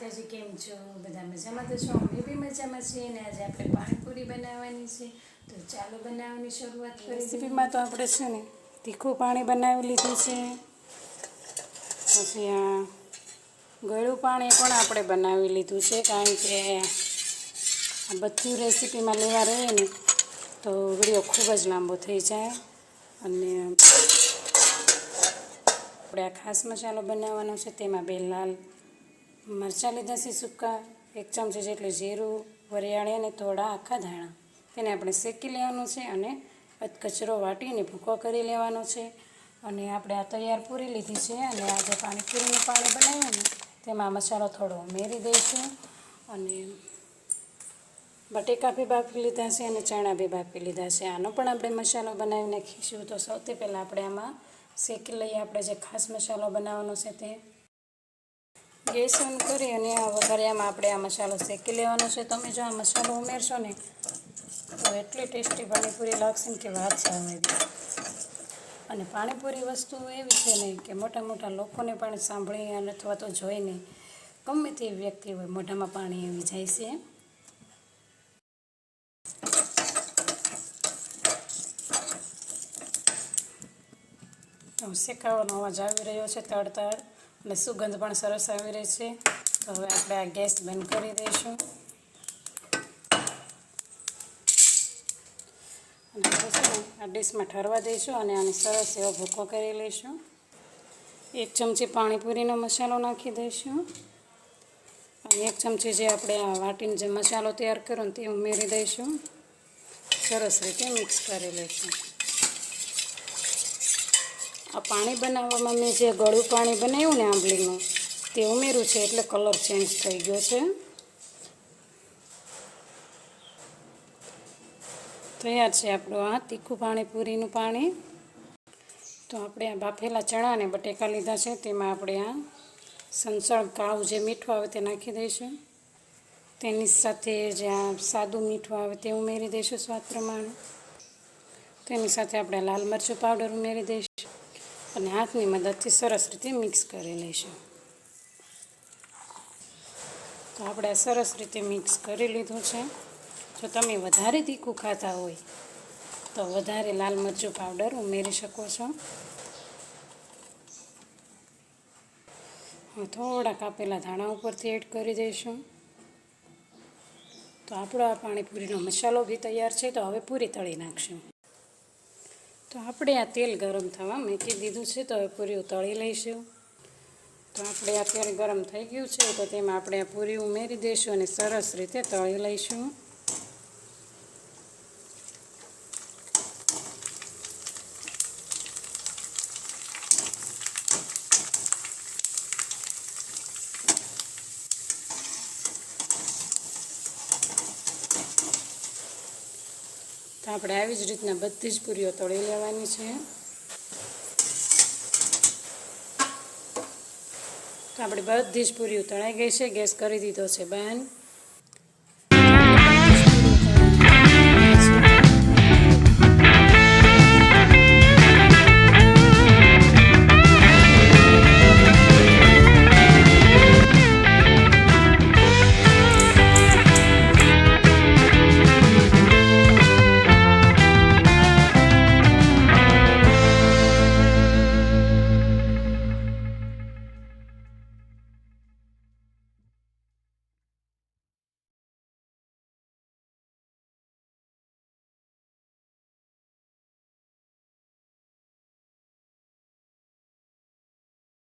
માતાજી, કેમ છો? બધા મજામાં તો છો? અમે બી મજામાં છીએ ને આજે આપણે પાણીપુરી બનાવવાની છે, તો ચાલો બનાવવાની શરૂઆત કરીએ. રેસીપીમાં તો આપણે છે ને તીખું પાણી બનાવી લીધું છે, પછી આ ગળ્યું પાણી પણ આપણે બનાવી લીધું છે, કારણ કે આ બધું રેસીપીમાં લેવા રહીએ ને તો વિડીયો ખૂબ જ લાંબો થઈ જાય. અને આપણે આ ખાસ મસાલો બનાવવાનો છે, તેમાં 2 લાલ મરચાં લીધા છે સૂકા, 1 ચમચી જેટલું જીરું, વરિયાળી અને થોડા આખા ધાણા. તેને આપણે શેકી લેવાનું છે અને કચરો વાટીને ભૂકો કરી લેવાનો છે. અને આપણે આ તૈયાર પૂરી લીધી છે અને આ જે પાણીપુરીનું પાણી બનાવ્યું ને તેમાં મસાલો થોડો ઉમેરી દઈશું. અને બટેકા બી બાફી લીધા છે અને ચણા બી બાફી લીધા છે. આનો પણ આપણે મસાલો બનાવી નાખીશું. તો સૌથી પહેલાં આપણે આમાં શેકી લઈએ આપણે જે ખાસ મસાલો બનાવવાનો છે તે. ગેસ ઓન કરી અને આ વઘારિયામાં આપણે આ મસાલો શેકી લેવાનો છે. તમે જો આ મસાલો ઉમેરશો ને તો એટલી ટેસ્ટી પાણીપુરી લાગશે ને કે વાત જવા દે. અને પાણીપુરી વસ્તુ એવી છે ને કે મોટા મોટા લોકોને પણ સાંભળી અને અથવા તો જોઈને ગમે તે વ્યક્તિ હોય મોઢામાં પાણી આવી જાય છે. શેકાવાનો અવાજ આવી રહ્યો છે તડતડ, અને સુગંધ પણ સરસ આવી રહી છે. તો હવે આપણે આ ગેસ બંધ કરી દઈશું અને હવે છે ને આ ડીશમાં ઠરવા દઈશું અને આને સરસ એવો ભૂકો કરી લઈશું. 1 ચમચી પાણીપુરીનો મસાલો નાખી દઈશું અને 1 ચમચી જે આપણે આ વાટીને જે મસાલો તૈયાર કર્યો ને તે ઉમેરી દઈશું. સરસ રીતે મિક્સ કરી લઈશું. આ પાણી બનાવવામાં મેં જે ગળ્યું પાણી બનાવ્યું ને આંબલીનું તે ઉમેર્યું છે, એટલે કલર ચેન્જ થઈ ગયો છે. તૈયાર છે આપણું આ તીખું પાણીપુરીનું પાણી. તો આપણે આ બાફેલા ચણા અને બટેકા લીધા છે, તેમાં આપણે આ સંસળ કાળું જે મીઠું આવે તે નાખી દઈશું. તેની સાથે જે આ સાદું મીઠું આવે તે ઉમેરી દઈશું સ્વાદ પ્રમાણે. તેની સાથે આપણે લાલ મરચું પાવડર ઉમેરી દઈશું અને હાથની મદદથી સરસ રીતે મિક્સ કરી લઈશું. તો આપણે સરસ રીતે મિક્સ કરી લીધું છે. જો તમે વધારે તીખું ખાતા હોય તો વધારે લાલ મરચું પાવડર ઉમેરી શકો છો. થોડા કાપેલા ધાણા ઉપરથી એડ કરી દઈશું. તો આપણો આ પાણીપુરીનો મસાલો બી તૈયાર છે. તો હવે પૂરી તળી નાખશું. તો આપણે આ તેલ ગરમ થવા મૂકી દીધું છે. તો હવે પૂરી તળી લઈશું. તો આપણે આ તેલ ગરમ થઈ ગયું છે, તો તેમાં આપણે આ પૂરી ઉમેરી દઈશું અને સરસ રીતે તળી લઈશું. તો આપણે આવી જ રીતના બધી જ પૂરીઓ તળી લેવાની છે. તો આપણી બધી જ પૂરીઓ તળાઈ ગઈ છે. ગેસ કરી દીધો છે બંધ.